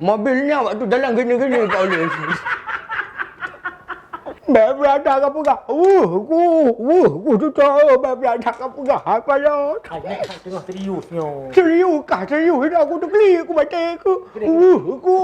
Mobilnya waktu jalan gini-gini Pak Oli. Berada ke pegah. Ku tu tahu berada ke pegah apa ya? Nek tak tengah seriusnya. Serius kah? Serius dah aku tu geli aku baca aku. Ku.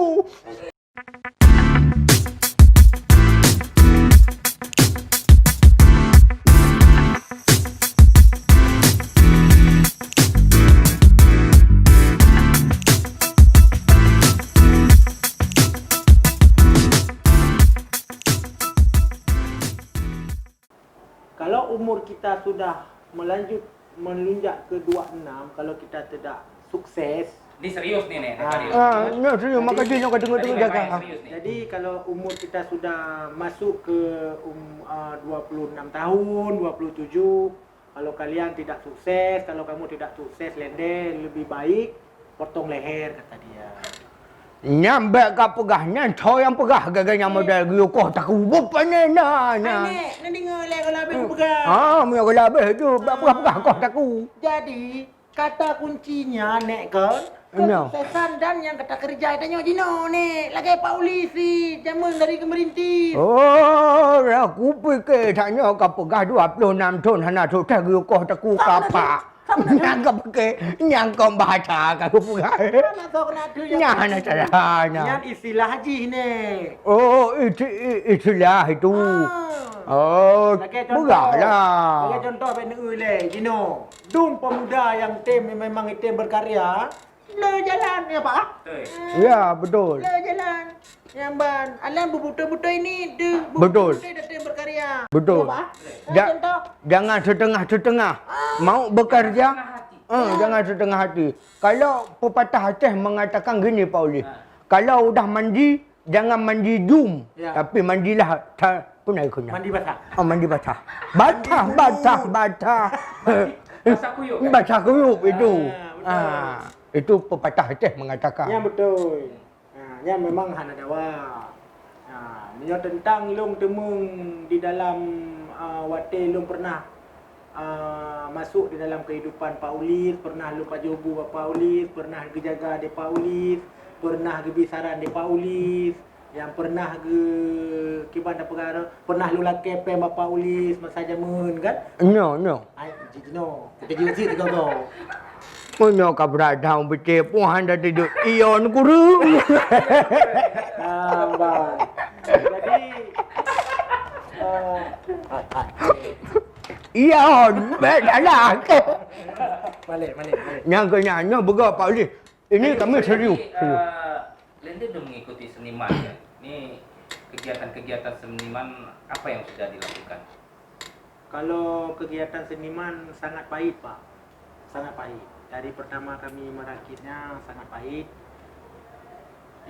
Kalau umur kita sudah melunjak ke 26, kalau kita tidak sukses. Ini serius nih, Nek. Serius maka dia nak tengok-tengok jaga. Jadi kalau umur kita sudah masuk ke 26 tahun, 27, kalau kalian tidak sukses, kalau kamu tidak sukses, Lende, lebih baik potong leher, kata dia. Nyambek ka pegahnya, kau yang pegah gaganya modal guyukoh tak ubah nena. Nek, nak dengar lah kalau habis aku pegang. Punya kalau habis tu, pegah kau tak ku. Jadi, kata kuncinya, Nek kan, No. kesuksesan dan yang kata kerja tanya Jino, Nek. Lagi Pak Polisi, jaman dari pemerintah. Oh, aku fikir tanya ka pegah 26 tahun hana tu tak guyukoh tak ku kapa. Nyangka pakai nyangka baca aku pegah. Mana tahu kena tu yang Nyana caranya. yang istilah haji, Nek. Oh, itulah itu. Oh, Sebagai contoh, begahlah. sebagai contoh BNU le, Jino. Dung pemuda yang tim memang tim berkarya, le jalan ya Pak. Ya, betul. Le jalan. Yang ban, alam bubuta-buta ini de Betul. bubuta tim berkarya. Betul. Ya, Pak. Ja- Contoh. Jangan setengah-setengah. Mau bekerja, jangan setengah hati. Kalau pepatah Aceh mengatakan gini, Pak Oli. Kalau udah mandi, jangan mandi jum. Ya. Tapi mandilah punai kunyah. Mandi basah. Mandi basah. Basah. Basah kuyup. Basah kuyup itu. Betul. Itu pepatah Aceh mengatakan. Ya betul. Ya memang hana dawa. Dia tentang long temung di dalam wate long pernah masuk di dalam kehidupan Pak Ulis, pernah lupa jobu Pak Ulis, pernah gejaga di Pak Ulis, pernah gebisaran di Pak Ulis, yang pernah kibanda perkara, pernah lula kepe Bapak Ulis masa jaman kan? No. Ai jino, kita juzi tiga go. Punya ka berada betul puan dah tidur. Ion guru. Bang. Jadi Ion bedalah. balik. Nyangka berapa Pak Oli? Ini kami serius. Lende sudah mengikuti seniman ya. Ini kegiatan-kegiatan seniman apa yang sudah dilakukan? kalau kegiatan seniman sangat pahit, Pak. Sangat pahit. Dari pertama kami merakitnya sangat pahit.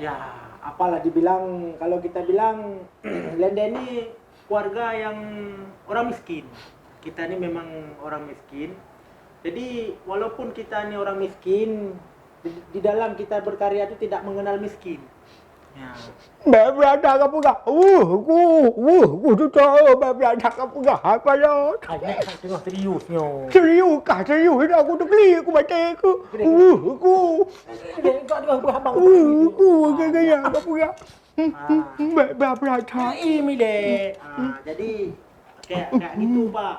Ya, apalah dibilang, kalau kita bilang Lende ini keluarga yang orang miskin. Kita ini memang orang miskin. Jadi walaupun kita ini orang miskin, di dalam kita berkarya itu tidak mengenal miskin. Ya. Berada ke pegah. Ku tu tahu berada ke pegah apa ya? Nek tak tengah seriusnya. Serius kah? Serius dah aku tu geli aku baca aku. Ku gaya ke pegah. Berada. Ini deh. Jadi kayak gitu, Pak.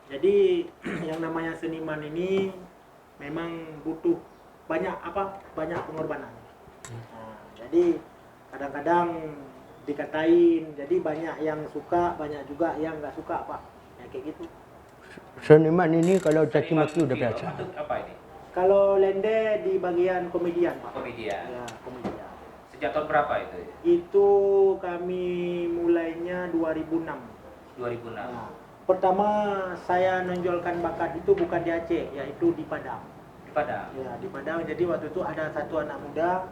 Jadi yang namanya seniman ini memang butuh banyak pengorbanan. Jadi kadang-kadang dikatain, jadi banyak yang suka, banyak juga yang nggak suka, Pak. Ya kayak gitu. Seniman ini kalau caci maki udah biasa. Untuk apa ini? Kalau Lende di bagian komedian, Pak. Komedian. Ya, komedian. Sejak tahun berapa itu? Itu kami mulainya 2006. 2006. Nah, pertama saya nonjolkan bakat itu bukan di Aceh, yaitu di Padang. Di Padang. Ya, di Padang. Jadi waktu itu ada satu anak muda.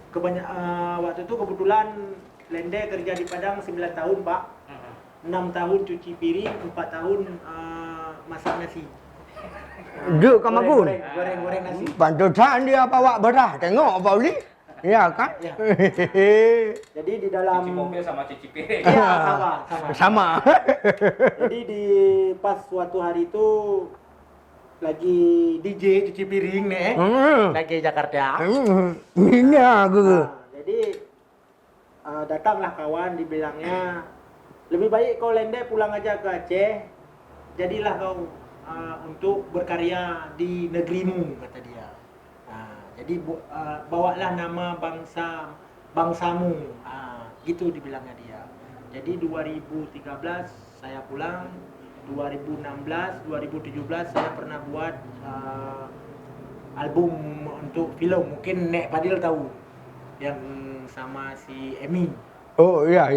Waktu itu kebetulan Lende kerja di Padang 9 tahun, Pak. 6 tahun cuci piring, 4 tahun masak nasi. Duk ke Magun. Goreng nasi. Pantusan dia bawa beras. Tengok Pak Oli. Ya kan? Ya. Jadi di dalam Cuci mobil sama cuci piring. Ya, sama. Jadi di pas suatu hari itu lagi DJ cuci piring nih. Lagi Jakarta. Ini aku. Jadi datanglah kawan, dibilangnya lebih baik kau landai pulang aja ke Aceh, jadilah kau untuk berkarya di negerimu, kata dia. Jadi bawalah nama bangsamu, gitu dibilangnya dia. Jadi 2013 saya pulang, 2016, 2017 saya pernah buat album untuk film, mungkin Nek Fadil tahu, yang sama si Emi. Oh, ya.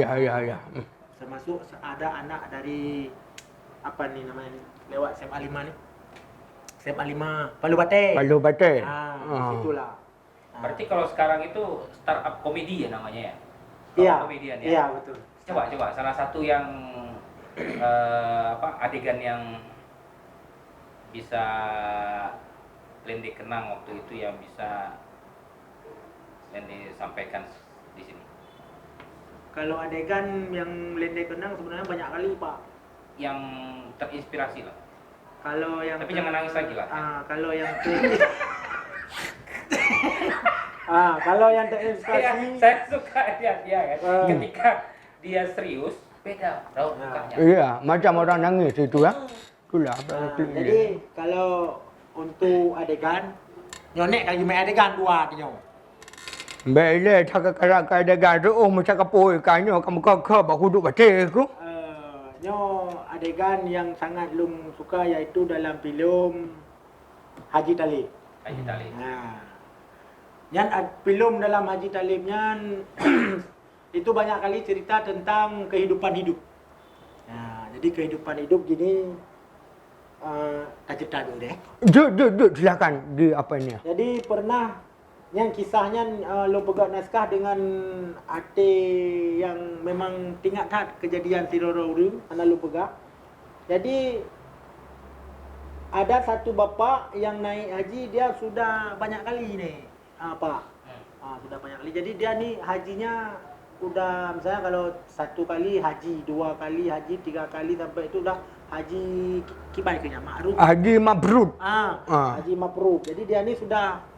Termasuk ada anak dari apa nih namanya nih, lewat SMA 5 nih. SMA 5 Palu Bate. Palu Bate. Situlah. Berarti kalau sekarang itu startup komedi ya namanya ya? Iya. Komedian ya? Iya, betul. Coba salah satu yang adegan yang bisa Lende kenang waktu itu yang bisa Lende sampaikan di sini. Kalau adegan yang Lende kenang sebenarnya banyak kali, Pak. Yang terinspirasi lah. Kalau yang Tapi jangan nangis lagi lah. Kalau yang kalau yang terinspirasi, saya suka dia kan. Ketika dia serius, beda raut mukanya. Iya, macam orang nangis itu ya. Itulah. Jadi kalau untuk adegan, nyonek kali main adegan dua tanya. Bele tak ada gaduh macam kapoi kanyo kamu kau bahu duk baca aku. Nyo adegan yang sangat lung suka yaitu dalam filem Haji Talib. Haji Talib. Yang film dalam Haji Talibnya itu banyak kali cerita tentang kehidupan hidup. Jadi kehidupan hidup gini, tak cerita dulu deh. Duduk silakan di apa ini. Jadi pernah yang kisahnya lo pegang naskah dengan ate yang memang tingkat kat kejadian Tiroro Uru, anak lo pegang. Jadi ada satu bapa yang naik haji, dia sudah banyak kali ni, Pak. Sudah banyak kali. Jadi dia ni hajinya udah misalnya kalau satu kali haji, dua kali haji, tiga kali sampai itu dah haji kibai kenya makruf. Haji mabrur. Haji mabrur. Jadi dia ni sudah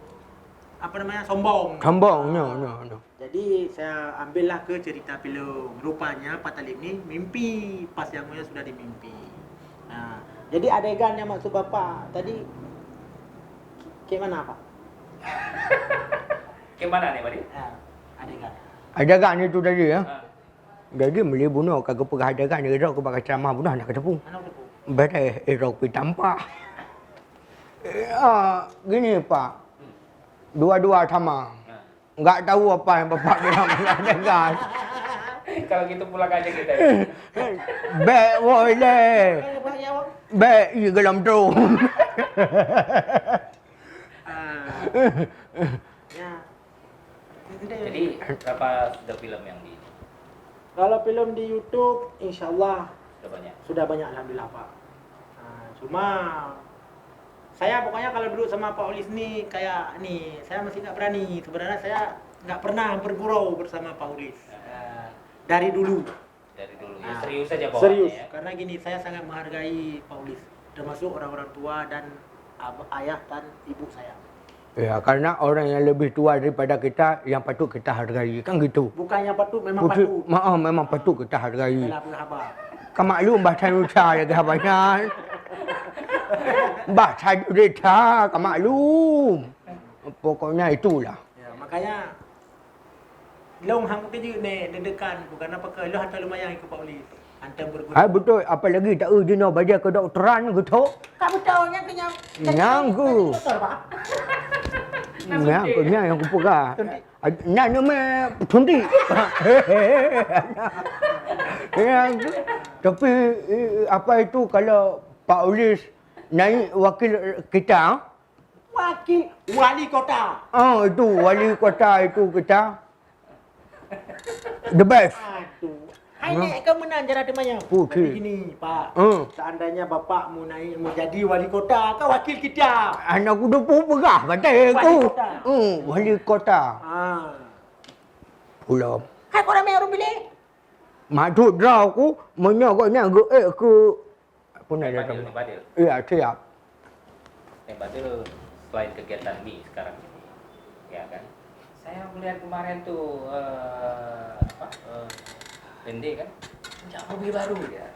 apa namanya sombong. No. Jadi saya ambillah ke cerita filem. Rupanya Pak Talib ni mimpi pas yang mulia sudah dimimpi. Jadi adegan yang maksud bapa tadi ke mana Pak? Ke mana nih, Pak? Adegan. Adegan itu tadi ya. Jadi beli bunuh kagak pegah adegan dia rok ke ceramah bunuh nak ketepung. Mana tu? Bete rok pi tampak. Gini Pak. Dua-dua sama. Enggak tahu apa yang bapak bilang adegan. Kalau gitu pulang aja kita. Baik boleh. Baik di dalam tu. Jadi berapa sudah film yang di? Kalau film di YouTube, insyaallah Sudah banyak. Sudah banyak alhamdulillah Pak. Cuma saya pokoknya kalau duduk sama Pak Ulis ni kayak ni, saya masih tak berani. Sebenarnya saya nggak pernah bergurau bersama Pak Ulis. Dari dulu. Dari dulu ya, serius saja bawaannya. Serius, ya. karena gini saya sangat menghargai Pak Ulis, termasuk orang-orang tua dan ayah dan ibu saya. Ya, karena orang yang lebih tua daripada kita yang patut kita hargai, kan gitu. Bukannya patut, memang patut. Memang patut kita hargai. Bela berhabar. Kau maklum bahasa Indonesia lagi banyak. Bahasa Indonesia, kau maklum. Pokoknya itulah. Ya, makanya long hang kerja ni dedekan bukan apa ke lo hantar lumayan ke Pak Ulis. Hantar bergurau. Betul, apalagi tak dino baca kedokteran gitu. Kak betulnya kenyang. Nyangku. Doktor Pak. Nyangku yang aku pegang. Nak nama Tunti. Tapi apa itu kalau Pak Ulis naik wakil kita? Wali kota. Itu wali kota itu kita. The best. Aduh. Hai naik ke mana jarak demanya? Putih. Begini, Pak. Seandainya bapak mau naik mau jadi wali kota, kau wakil kita. Anak aku dah pun pegah kata aku. Wali kota. Pulau. Hai kau ramai orang bilik. Maksud dah aku menyokongnya ke apa nak Nek datang. Badil. Iya, siap. Nek Badil selain kegiatan Mi sekarang ini, ya kan? Saya melihat kemarin tuh Lende kan punya mobil baru dia.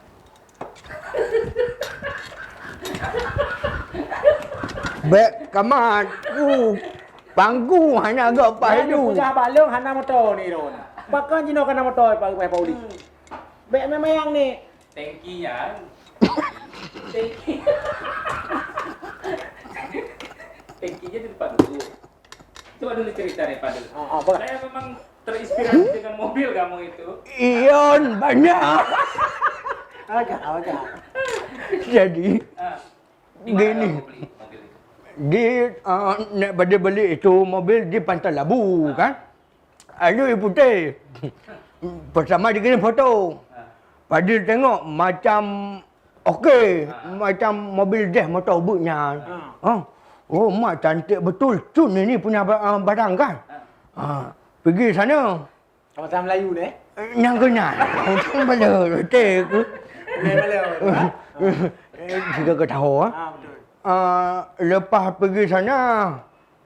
Baik, kamat. Panggu hanya agak Pai pahdu. punya balung hana motor ni ron. Bakal jino kana motor Pak Pauli. Bek memang yang ni. Tangkinya Tangkinya di depan dulu. Coba dulu cerita nih Pak dulu. Boleh. Saya memang terinspirasi dengan mobil kamu itu. Iyon, banyak. Agak. Jadi, Di mana Gini. kamu beli mobil itu? nak pada beli itu mobil di Pantai Labu kan. Aduh putih. Pertama dia kirim foto. Pada tengok macam okey, macam mobil dah motor butnya. Oh, mak cantik betul. Cun ni punya barang kan. Pergi sana. Kawasan Melayu ni. Yang kenal. Orang bala betul ke. Jika kau tahu Betul. lepas pergi sana,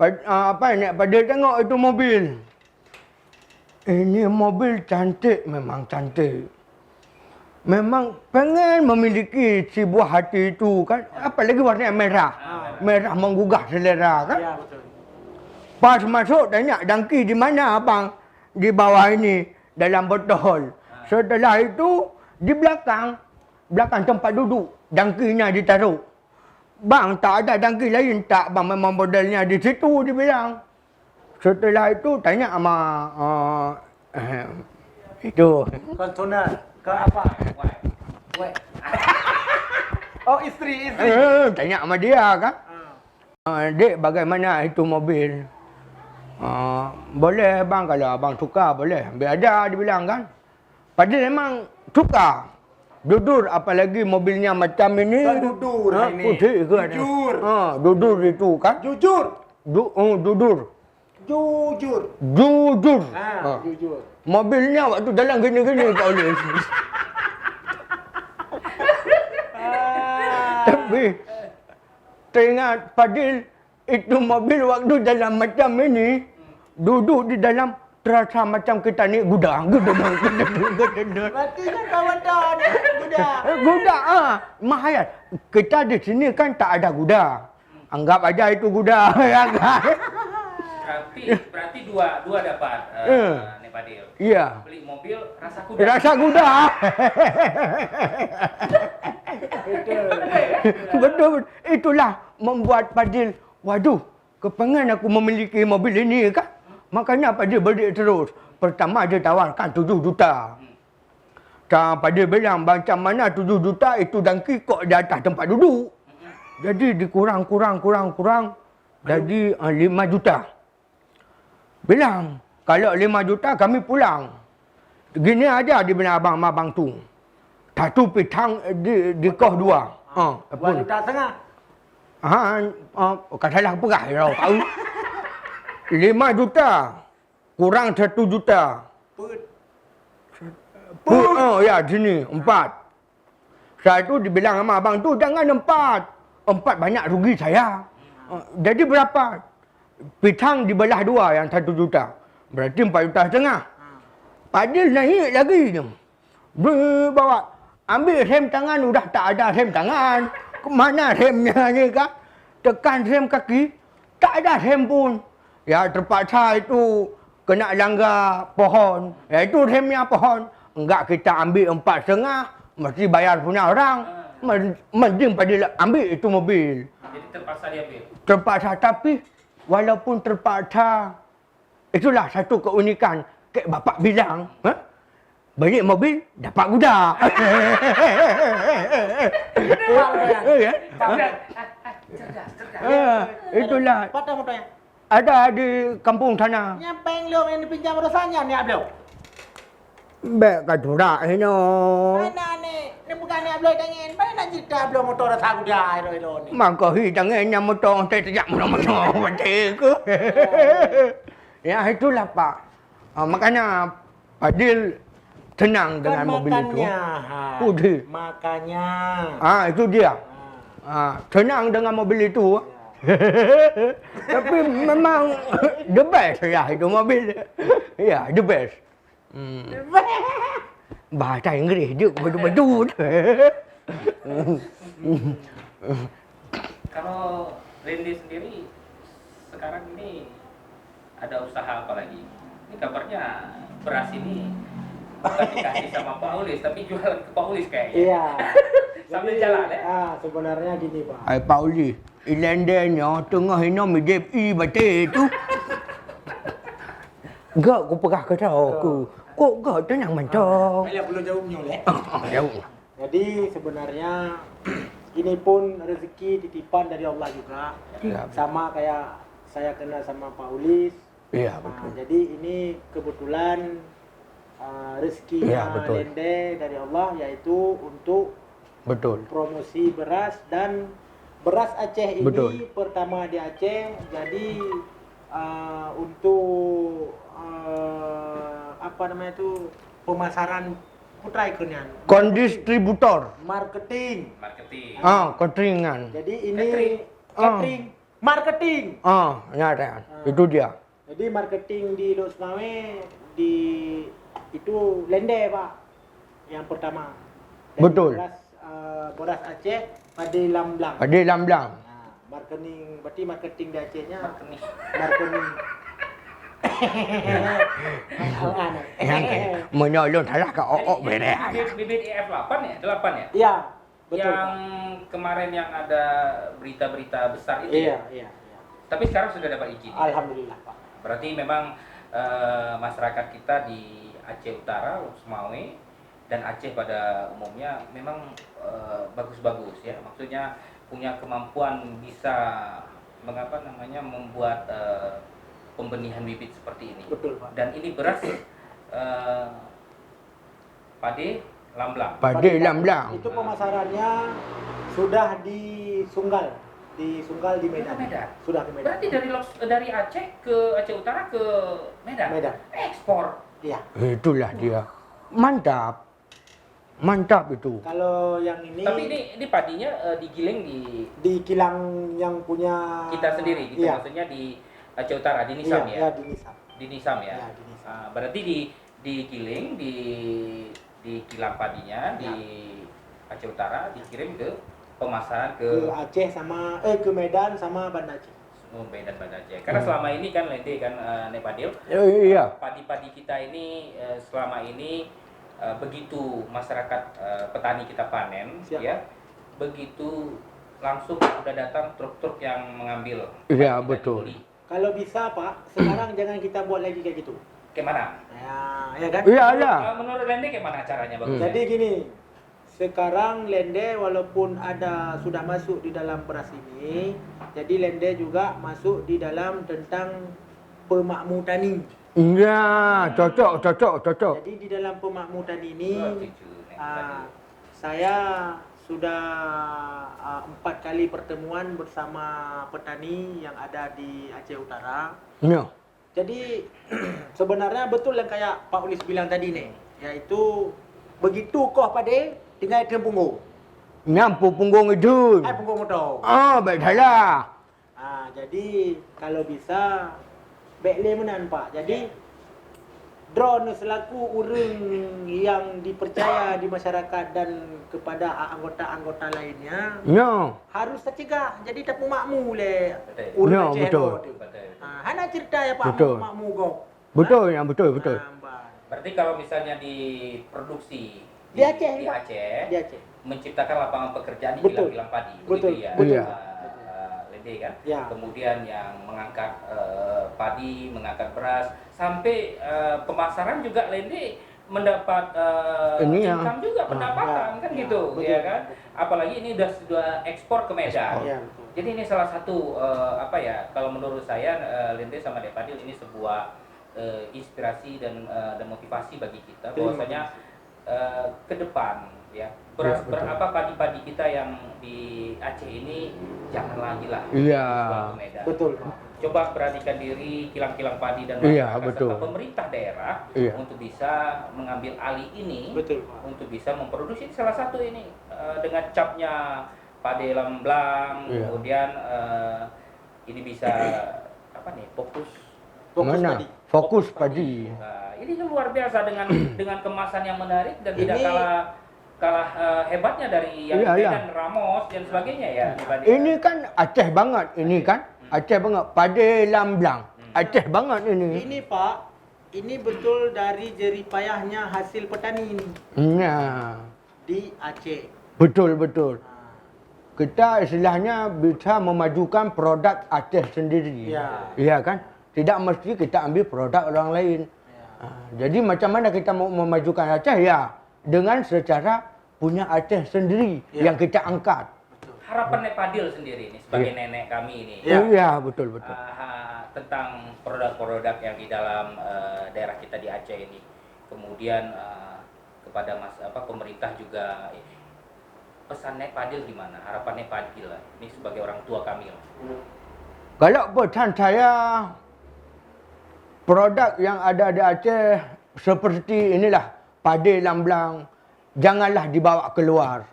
nak pada tengok itu mobil. Ini mobil cantik, memang cantik. Memang pengen memiliki si buah hati itu kan. Apalagi warna merah. Merah menggugah selera kan. Ya, betul. Pas masuk tanya, dangki di mana abang? Di bawah ini, dalam botol. Setelah itu, di belakang tempat duduk, dangkinya ditaruh. Bang, tak ada dangki lain tak bang, memang modelnya di situ dia bilang. Setelah itu tanya sama itu. Konsonan ke apa? Weh. Oh, istri. Tanya sama dia kan. Dek, bagaimana itu mobil? Boleh bang, kalau abang suka boleh. Ambil ada, dia bilang kan. Padahal memang suka. Dudur, apalagi mobilnya macam ini. Kan dudur ini. Putih ke? Jujur. Dudur itu kan. Jujur. Dudur. Jujur. Jujur. Jujur. Mobilnya waktu dalam gini-gini tak boleh. Tapi teringat Fadil, itu mobil waktu dalam macam ini, duduk di dalam terasa macam kita ni gudang. Berarti kan kawan dah ni budak. Guda, mahal. Kita di sini kan tak ada guda. Anggap aja itu guda. Ya kan? Berarti dua dapat nih Padil. Iya. Beli mobil rasa kuda. Rasa guda. Betul. Itulah membuat Fadil, waduh, kepengen aku memiliki mobil ini kan. Makanya Fadil beli terus. Pertama dia tawarkan 7 juta. Fadil bilang macam mana 7 juta itu dangki kok di atas tempat duduk. Jadi dikurang. Jadi 5 juta. Bilang, kalau 5 juta kami pulang. Gini aja dia bilang abang tu. Satu pitang di kos 2. 2 juta setengah. Kan salah perah ya tahu. 5 juta kurang 1 juta. Ya sini 4. Satu dibilang sama abang tu jangan 4. 4 banyak rugi saya. Jadi berapa? Pitang dibelah 2 yang 1 juta. Berarti 4 juta setengah. Padahal naik lagi je. Bawa. Ambil rem tangan, sudah tak ada rem tangan. Mana remnya ni kan? Tekan rem kaki, tak ada rem pun. Ya terpaksa itu kena langgar pohon. Ya itu remnya pohon. Enggak kita ambil 4,5, mesti bayar punya orang. Mending pada ambil itu mobil. Jadi terpaksa diambil. Terpaksa, tapi walaupun terpaksa, itulah satu keunikan. Kayak bapak bilang, beli mobil, dapat kuda. Itulah. Patah motornya. Ada di kampung sana. Nyampe lo yang dipinjam rasanya ni ablo. Baik kat turak ini. Mana ni? Ni bukan ni ablo tangan. Mana cerita ablo motor rasa kuda elo ni. Maka jangan yang motor sejak mana-mana betul ke. Ya itulah Pak. Makanya Fadil tenang dengan mobil itu. Putih. Makanya. Itu dia. Tenang dengan mobil itu. Tapi memang the best lah itu mobil. Ya, the best. Bahasa Inggeris dia betul-betul. Kalau Randy sendiri sekarang ini ada usaha apa lagi? Ini kabarnya beras ini bukan dikasih sama Pak Ulis, tapi jualan ke Pak Ulis kayaknya. Iya. Sambil Jadi, jalan ya? sebenarnya gini Pak. Ai Pauli, ilandanya tengah hina midep batik tu. Gak ku pegah ke aku. Kok gak tenang mantap. Alah belum jawabnya oleh. Jauh. Jadi sebenarnya ini pun rezeki titipan dari Allah juga. Ya. Sama kayak saya kenal sama Pak Ulis. Iya, Nah, betul. jadi ini kebetulan rezekinya Iya, betul. Lende dari Allah yaitu untuk Betul. promosi beras dan beras Aceh ini Betul. pertama di Aceh. Jadi untuk apa namanya itu pemasaran putra ikonnya Kondistributor. marketing. Marketing. Kontringan. Jadi ini Catering. catering, marketing. Nyata. Itu dia. Jadi marketing di Los Mawe di itu Lende Pak yang pertama. Dan Betul. Beras Aceh pada Lamblang. Pada Lamblang. Nah, marketing berarti marketing di Acehnya Marketing. marketing. Yang menyolong salah ke ok beres. Bibit EF 8 ya? 8 ya? Iya, betul. Yang Pak. kemarin yang ada berita-berita besar itu Iya, ya? iya, iya. Tapi sekarang sudah dapat izin. Alhamdulillah, Pak. Berarti memang masyarakat kita di Aceh Utara, Semawe, dan Aceh pada umumnya memang bagus-bagus ya. Maksudnya punya kemampuan bisa membuat pembenihan bibit seperti ini. Betul, Pak. Dan ini beras pade Lamblang. Pada Lamblang. Itu pemasarannya sudah disunggal di Medan. Ke Medan? Sudah ke Medan. Berarti dari Aceh ke Aceh Utara ke Medan. Medan. Ekspor. Iya. Itulah dia. Mantap. Mantap itu. Kalau yang ini Tapi ini padinya digiling di kilang yang punya kita sendiri gitu, Iya. maksudnya di Aceh Utara, di Nisam Iya, ya? di Nisam. Di Nisam ya? Iya, di Nisam. Berarti digiling di kilang padinya di Aceh Utara, dikirim ke pemasaran Ke ke Aceh sama ke Medan sama Banda Aceh. Medan Banda Aceh. Karena selama ini kan Lende kan Nepadil, Iya. padi-padi kita ini selama ini begitu masyarakat petani kita panen, Siap. ya, begitu langsung udah datang truk-truk yang mengambil. Iya, padi kita betul. dibeli. Kalau bisa Pak, sekarang jangan kita buat lagi kayak gitu. Gimana? Ya kan? Iya lah. Menurut Lende gimana caranya bagus? Jadi gini, sekarang Lende walaupun sudah masuk di dalam beras ini, jadi Lende juga masuk di dalam tentang pemakmur tani. Iya, cocok. Jadi di dalam pemakmur tani ini, Wah, cucu, Nek. saya sudah 4 kali pertemuan bersama petani yang ada di Aceh Utara. Ya. Jadi sebenarnya betul yang kayak Pak Ulis bilang tadi nih, yaitu begitu koh pade tinggal ke punggung. Nyampu punggung itu. Punggung motor. Baik salah. Jadi kalau bisa baiklah menan Pak. Jadi drone selaku orang yang dipercaya di masyarakat dan kepada anggota-anggota lainnya Ya. harus tercegah. Jadi tak makmu le Betul. Ya, Aceh betul. tu. Betul. Hana cerita ya Pak Betul. makmu go. Betul, yang betul. Mbak. Berarti kalau misalnya diproduksi Di Aceh, di Pak. Aceh, Di Aceh. menciptakan lapangan pekerjaan di Betul. kilang-kilang padi, Betul. begitu ya? Betul. Lende kan? Ya. Kemudian yang mengangkat padi, mengangkat beras, sampai pemasaran juga Lende mendapat Ini ya. income juga, pendapatan ya, kan ya, gitu, betul. ya kan? Apalagi ini sudah ekspor ke Medan. Iya, betul. Jadi ini salah satu kalau menurut saya Lende sama Depadil ini sebuah inspirasi dan motivasi bagi kita bahwasanya ke depan ya beras betul. padi-padi kita yang di Aceh ini jangan lagi lah Iya. dijual ke Medan. Betul Pak. Coba beranikan diri kilang-kilang padi dan Iya, masyarakat betul. serta pemerintah daerah Iya. untuk bisa mengambil alih ini Betul Pak. untuk bisa memproduksi salah satu ini dengan capnya padi Lamblang, Iya. kemudian ini bisa apa nih fokus. Mana? tadi. Fokus padi. Nah, ini kan luar biasa dengan kemasan yang menarik dan tidak Ini- kalah hebatnya dari yang Iya, iya. dan Ramos dan sebagainya ya. dibanding- Ini kan Aceh banget ini kan. Aceh banget. Padi lamblang. Aceh banget ini. Ini Pak, ini betul dari jerih payahnya hasil petani ini Nah, di Aceh. betul betul. Ah, Kita istilahnya bisa memajukan produk Aceh sendiri. Ya. Iya kan? Tidak mesti kita ambil produk orang lain. Ya. Jadi macam mana kita mau memajukan Aceh ya dengan secara punya Aceh sendiri Ya. yang kita angkat. Betul. Harapan Nek Padil sendiri ini sebagai nenek kami ini. Ya. Iya betul betul. Tentang produk-produk yang di dalam daerah kita di Aceh ini. Kemudian kepada pemerintah juga pesan Nek Padil gimana? Harapan Nek Padil lah. Ini sebagai orang tua kami lah. Kalau pesan saya produk yang ada di Aceh seperti inilah padi lamblang janganlah dibawa keluar.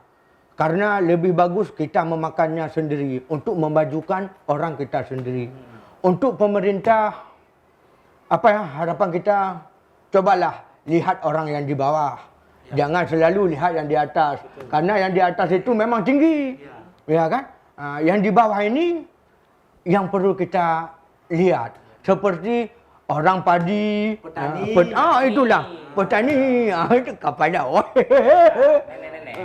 Karena lebih bagus kita memakannya sendiri untuk memajukan orang kita sendiri. Untuk pemerintah harapan kita cobalah lihat orang yang di bawah. Jangan selalu lihat yang di atas. Karena yang di atas itu memang tinggi. Ya kan? Yang di bawah ini yang perlu kita lihat. Seperti orang padi. Petani. Itulah. Petani. Itu kepala. Nenek-nenek.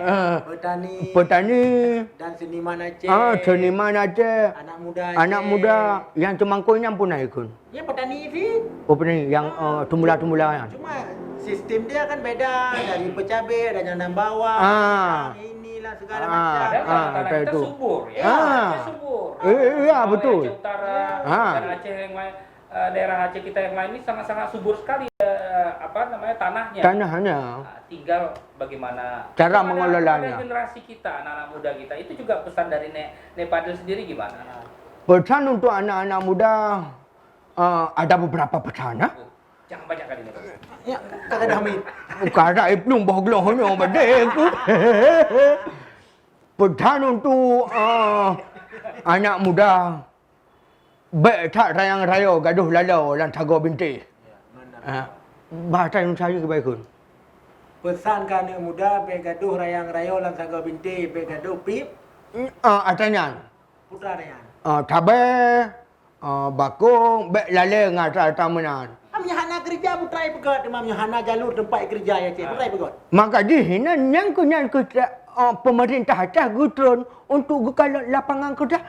Petani. Dan seniman Aceh. Seniman Aceh. Anak muda Aceh. Anak muda. Yang cemangkunya pun ikut. Ya petani ini. Oh petani. Yang tumula-tumula. Cuma sistem dia kan beda dari pecabai, ada yang nanam bawang, inilah segala macam. Padahal tanah kita itu. subur ya. Ah. Aceh subur. Iya, Mau betul. Aceh Utara dan Aceh yang lain, daerah Aceh kita yang lain ini sangat-sangat subur sekali tanahnya. Tanahnya. Tinggal bagaimana Cara kepada mengelolanya. generasi kita, anak-anak muda kita. Itu juga pesan dari Nek Padil sendiri gimana? Pesan untuk anak-anak muda ada beberapa pesan. Jangan banyak kali Nek. Ya, Kakak Dahmid. Kada iplung bohglongnya badek. Pesan untuk anak muda baik tak rayang rayo gaduh lalau dan tago binti. Bahasa Indonesia kebaikun. Pesan ke anak muda, begaduh rayang rayo lan saga binti, begaduh pip, Artinya putra rayan. tabe bakung baik lalai ngata tamanan. Amnya hana kerja putra pegot, amnya hana jalur tempat kerja ya cik, putra pegot. Maka di sini yang pemerintah atas gutron untuk kalau lapangan kerja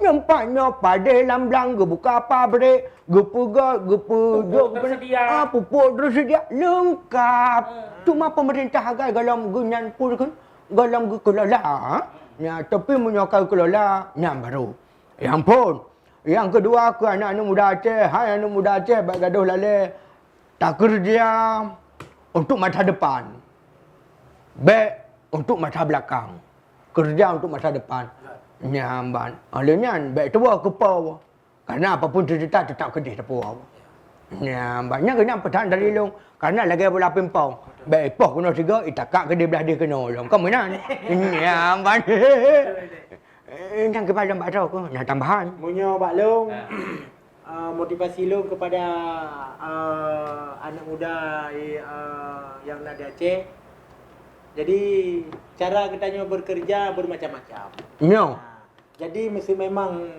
nyampaknya pada lamblang buka pabrik Pupuk tersedia. pupuk tersedia lengkap. Cuma pemerintah agak dalam gunyan pun kan dalam kelola ya tapi menyokong kelola yang baru. Yang pun yang kedua ke anak-anak muda Aceh, hai anak muda Aceh baik gaduh lalai tak kerja untuk masa depan. Baik untuk masa belakang. Kerja untuk masa depan. Nyamban. Olehnya baik tua ke bawah. Karena apapun cerita tetap kedih ke bawah. Nyamban. Yang kena pesan dari long. Karena lagi bola pimpong. Baik poh kena tiga, itakak kedih belah dia kena long. Kamu mana? Nyamban. Yang kepala mbak tahu ke? Nak tambahan. Munyo Pak Long, motivasi Long kepada anak muda yang ada di Aceh. Jadi cara kitanya bekerja bermacam-macam. No. Jadi mesti memang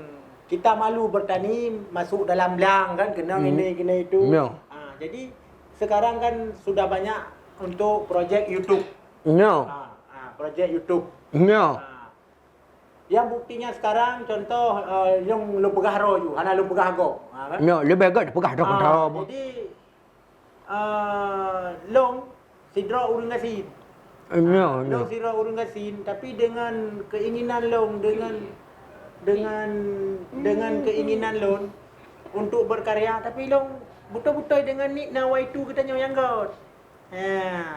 kita malu bertani masuk dalam belang kan kena ini kena itu. No. Jadi sekarang kan sudah banyak untuk projek YouTube. No. Projek YouTube. No. Yang buktinya sekarang contoh yang lumpegah ro ju, hana lumpegah go. Kan? No. Lebih agak pegah dah kau tahu. Jadi long sidra urang gasin. No. Long sidra urang gasin tapi dengan keinginan long dengan keinginan long untuk berkarya tapi long betul-betul dengan ni nawai tu kita yang got.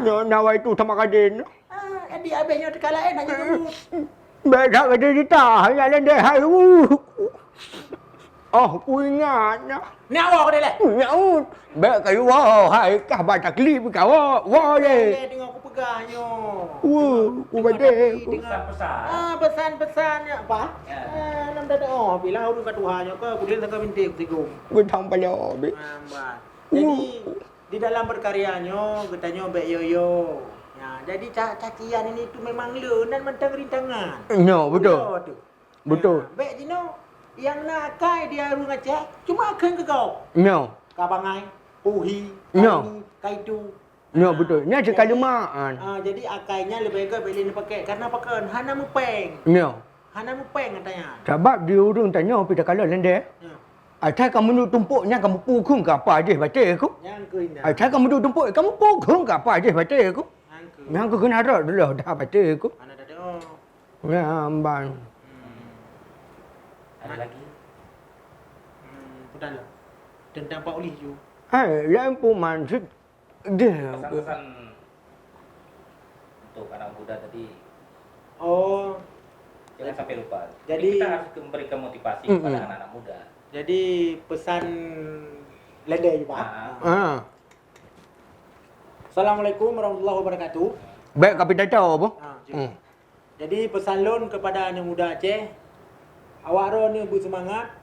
No. Nawai tu sama kadin. Adik abahnya terkalain hanya sebut. Beda kata kita, hanya lendeh hai. Oh, aku ingat dah. Ni awak dia leh. Nyaut. Baik kayu wah, hai kah baca klip kau. Wah Leh ye. tengok aku pegahnya. Aku badai aku. Pesan-pesan. Pesan-pesannya apa? Ya. Nam dah oh, bilang urus kat Tuhannya ke, kemudian saya minta tikum. Gentang pala be. Jadi di dalam berkaryanya katanya Bek Yoyo. Ya, jadi cacian ini tu memang le dan mentang rintangan. No, betul. Tu. Betul. Bek Dino yang nak kai dia arung Aceh cuma akan ke kau. No. Kabangai, Puhi, No. Kaitu. No, betul. Ni cakap lemaan. Jadi akainya lebih baik beli ni pakai karena pakai hana mupeng. No. Hana mupeng katanya. Sebab dia orang tanya kita kalau lende. Ya. Atai kamu duduk tumpuknya kamu pukul ke apa aje baca aku. Yang ke indah. Atai kamu duduk tumpuk kamu pukul ke apa aje baca aku. Yang ke. Yang aku kena ada dulu dah baca aku. Mana dah oh. Ya ambang. Ada lagi? Sudah lah. Tentang Pak Uli tu. Hai, lain pun maksud dia. Pesan-pesan untuk anak muda tadi, Oh, jangan sampai lupa. Jadi- kita harus memberikan motivasi Mm-mm. kepada anak-anak muda. jadi pesan ledai je Pak. Ah. Assalamualaikum warahmatullahi wabarakatuh. Baik kapitan tahu apa? Je. Jadi pesan lon kepada anak muda Aceh, awak ro ni bersemangat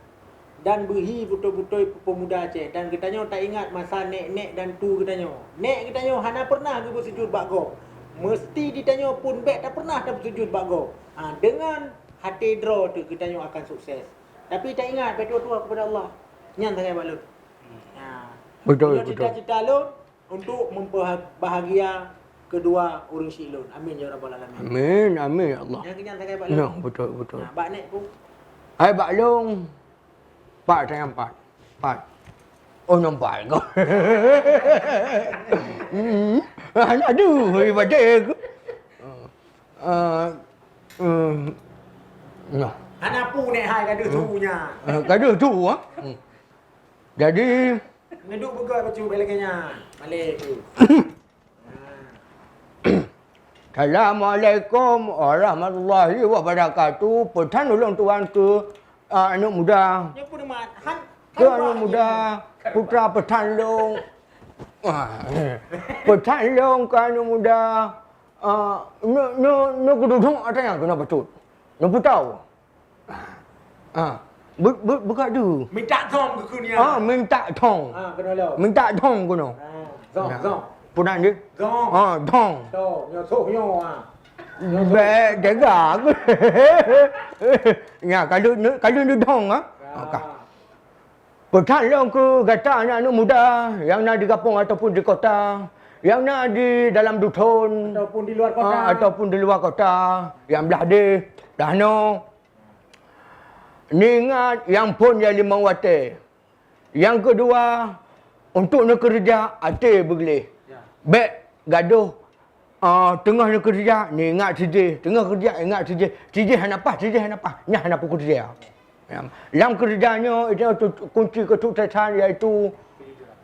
dan berhi betul-betul pemuda Aceh dan kitanya tak ingat masa nek-nek dan tu kitanya. Nek kitanya hana pernah ke bersujud bago. Mesti ditanya pun bek tak pernah dah bersujud bago. Dengan hati draw tu kitanya akan sukses. Tapi tak ingat berdoa kepada Allah. Nyan sangat balut. Betul, Kalau betul. cita-cita lon untuk membahagia kedua orang silon. Amin ya rabbal alamin. Amin, amin ya Allah. Yang kenyan sangat No, balut. betul, betul. Bak nek pun. Hai Pak Long. Pak saya empat. Pak. Oh nampak kau. Aduh, baca aku. No. Hana pu nek hai kada tunya. Kado tu ah. Jadi Ngeduk begal baju belakangnya. Balik tu. Assalamualaikum warahmatullahi wabarakatuh. Pesan ulang tuan ke anak muda. Ya pun mat. Han Ke anak muda. Putra pesan long. Pesan long ke anak muda. No keduduk ada yang kena betul. No tahu. Buka tu. minta thom ke kunia. Minta tong. Kena lo. Minta tong kono. Zong. Punan dia. Zong. Tong. To, nyo so nyo Baik jaga aku. Ya, kalau ni dong ah. Okey. Pesan long ke kata anak-anak muda yang nak di kampung ataupun di kota, yang nak di dalam dusun Ataupun di luar kota. ataupun di luar kota, yang belah di Dahno. Ni ingat yang pun yang 5 wate. Yang kedua, untuk nak kerja hati boleh. Ya. Baik gaduh tengah nak kerja, ni ingat sijih. Tengah kerja, ingat sijih. Sijih hanapah, Nyah hanapah kerja. Ya. Dalam kerjanya, itu kunci kesuksesan iaitu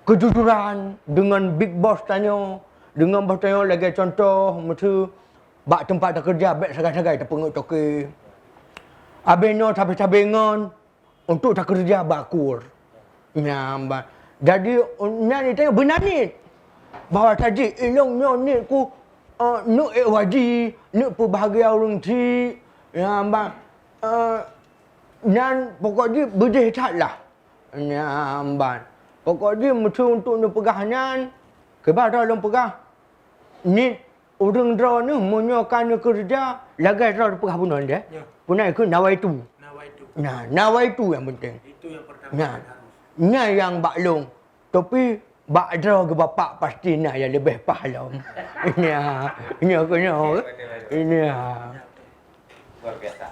kejujuran dengan big boss tanya. Dengan bos tanya lagi contoh, mesti bak tempat tak kerja, baik sagai-sagai tak penguk toki. Abeno sampai-sampai untuk tak kerja bakur. Nyambat. Jadi, ni tanya benar ni. Bahawa tadi ilongnya ni ku nuk waji, nuk bahagia orang ti. Nyambat. Dan pokoknya berdeh lah. Nyambat. Pokoknya mesti untuk nak pegahanan. Kepada orang pegah. Ni orang draw ni menyokan kerja. Lagai draw pegah punan dia. Ya. Punan itu nawaitu. Nawaitu. Nah, nawaitu yang penting. Itu yang pertama Nah, harus. nah yang baklong. Tapi bak draw ke bapak pasti nah yang lebih pahala. Ini aku nak. Ini Luar biasa.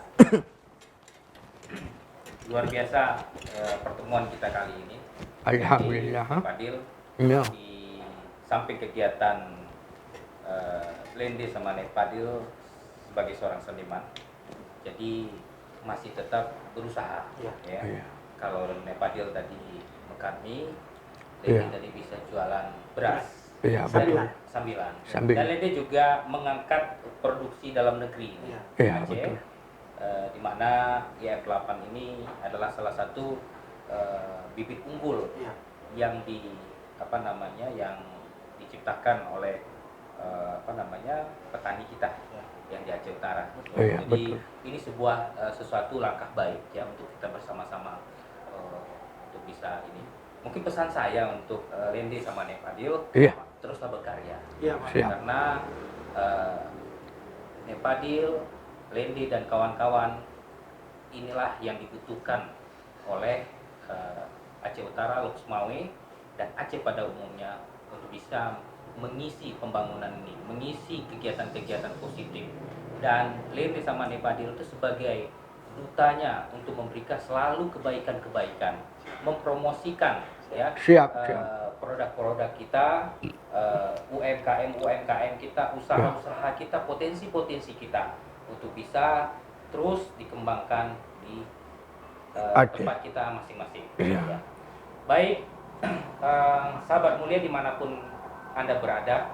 Luar biasa pertemuan kita kali ini. Alhamdulillah. Jadi, Fadil, Ya. di samping kegiatan Lende sama Nek Fadil sebagai seorang seniman, jadi masih tetap berusaha. Ya. Ya. Kalau Nek Fadil tadi mekami, Ya. Lende tadi bisa jualan beras. Ya, betul. Sambilan. Sambil. Dan Lende juga mengangkat produksi dalam negeri Ya. Ya, Aceh, betul. di mana IF8 ini adalah salah satu bibit unggul Iya. yang yang diciptakan oleh petani kita Ya. yang di Aceh Utara. Iya, Jadi betul. ini sebuah sesuatu langkah baik ya untuk kita bersama-sama untuk bisa ini. Mungkin pesan saya untuk Lendi sama Nepadil, Iya. teruslah berkarya. Iya, Pak. Siap. Karena Nepadil, Lendi dan kawan-kawan inilah yang dibutuhkan oleh Aceh Utara, Lok Sumawe, dan Aceh pada umumnya untuk bisa mengisi pembangunan ini, mengisi kegiatan-kegiatan positif. Dan Lendi sama Nepadil itu sebagai dutanya untuk memberikan selalu kebaikan-kebaikan, mempromosikan ya Siap. produk-produk kita, UMKM kita, usaha-usaha kita, potensi-potensi kita untuk bisa terus dikembangkan di Aceh. tempat kita masing-masing. Iya. Ya. Baik, sahabat mulia dimanapun Anda berada,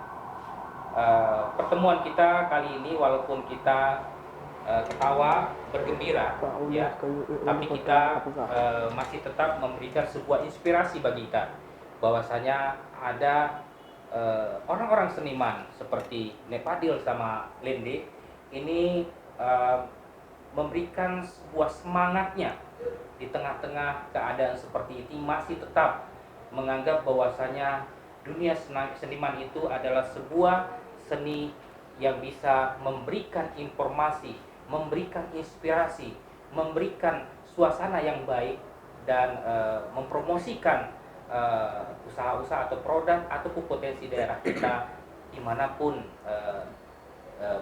pertemuan kita kali ini walaupun kita ketawa, bergembira, ya, tapi kita masih tetap memberikan sebuah inspirasi bagi kita, bahwasanya ada orang-orang seniman seperti Nepadil sama Lendi ini memberikan sebuah semangatnya di tengah-tengah keadaan seperti ini, masih tetap menganggap bahwasanya dunia seniman itu adalah sebuah seni yang bisa memberikan informasi, memberikan inspirasi, memberikan suasana yang baik, dan mempromosikan usaha-usaha atau produk ataupun potensi daerah kita dimanapun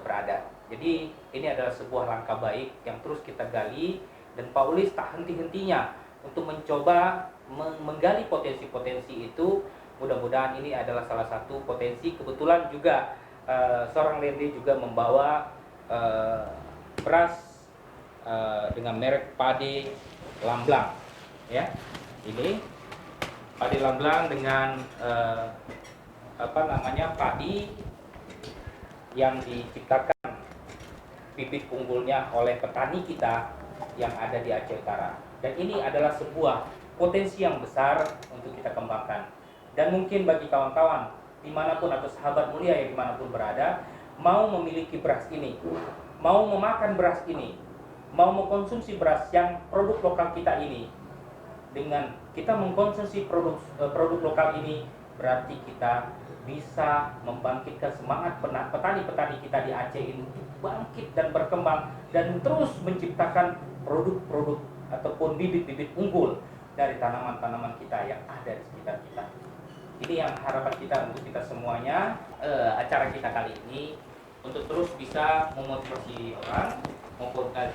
berada. Jadi ini adalah sebuah langkah baik yang terus kita gali, dan Paulis tak henti-hentinya untuk mencoba menggali potensi-potensi itu. Mudah-mudahan ini adalah salah satu potensi. Kebetulan juga seorang Lendi juga membawa beras dengan merek Padi Lamblang, ya. Ini Padi Lamblang dengan padi yang diciptakan bibit unggulnya oleh petani kita yang ada di Aceh Utara. Dan ini adalah sebuah potensi yang besar untuk kita kembangkan. Dan mungkin bagi kawan-kawan dimanapun atau sahabat mulia yang dimanapun berada, mau memiliki beras ini, mau memakan beras ini, mau mengkonsumsi beras yang produk lokal kita ini, dengan kita mengkonsumsi produk lokal ini, berarti kita bisa membangkitkan semangat petani-petani kita di Aceh ini untuk bangkit dan berkembang dan terus menciptakan produk-produk ataupun bibit-bibit unggul dari tanaman-tanaman kita yang ada di sekitar kita. Ini yang harapan kita untuk kita semuanya. Acara kita kali ini untuk terus bisa memotivasi orang,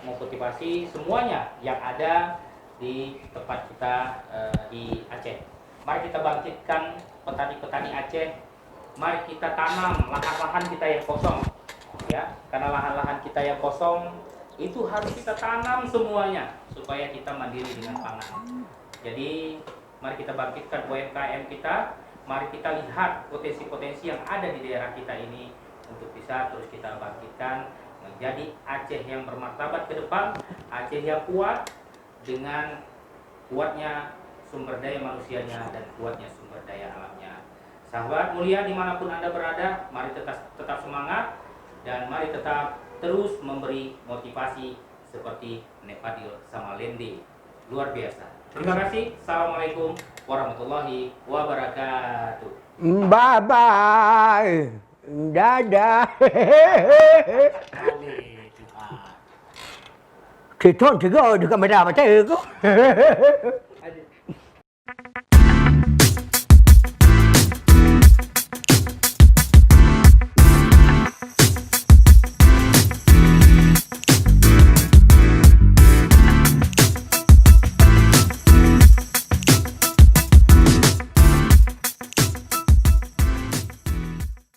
memotivasi semuanya yang ada di tempat kita di Aceh. Mari kita bangkitkan petani-petani Aceh. Mari kita tanam lahan-lahan kita yang kosong, ya, karena lahan-lahan kita yang kosong itu harus kita tanam semuanya supaya kita mandiri dengan pangan. Jadi mari kita bangkitkan UMKM kita, mari kita lihat potensi-potensi yang ada di daerah kita ini untuk bisa terus kita bangkitkan menjadi Aceh yang bermartabat ke depan, Aceh yang kuat dengan kuatnya sumber daya manusianya dan kuatnya sumber daya alamnya. Sahabat mulia dimanapun Anda berada, mari tetap semangat dan mari tetap terus memberi motivasi seperti Nepadil sama Lendi. Luar biasa. Terima kasih. Assalamualaikum warahmatullahi wabarakatuh. Bye-bye. Dadah. Thì thôi thì cứ ở được cả mày nào mà chơi có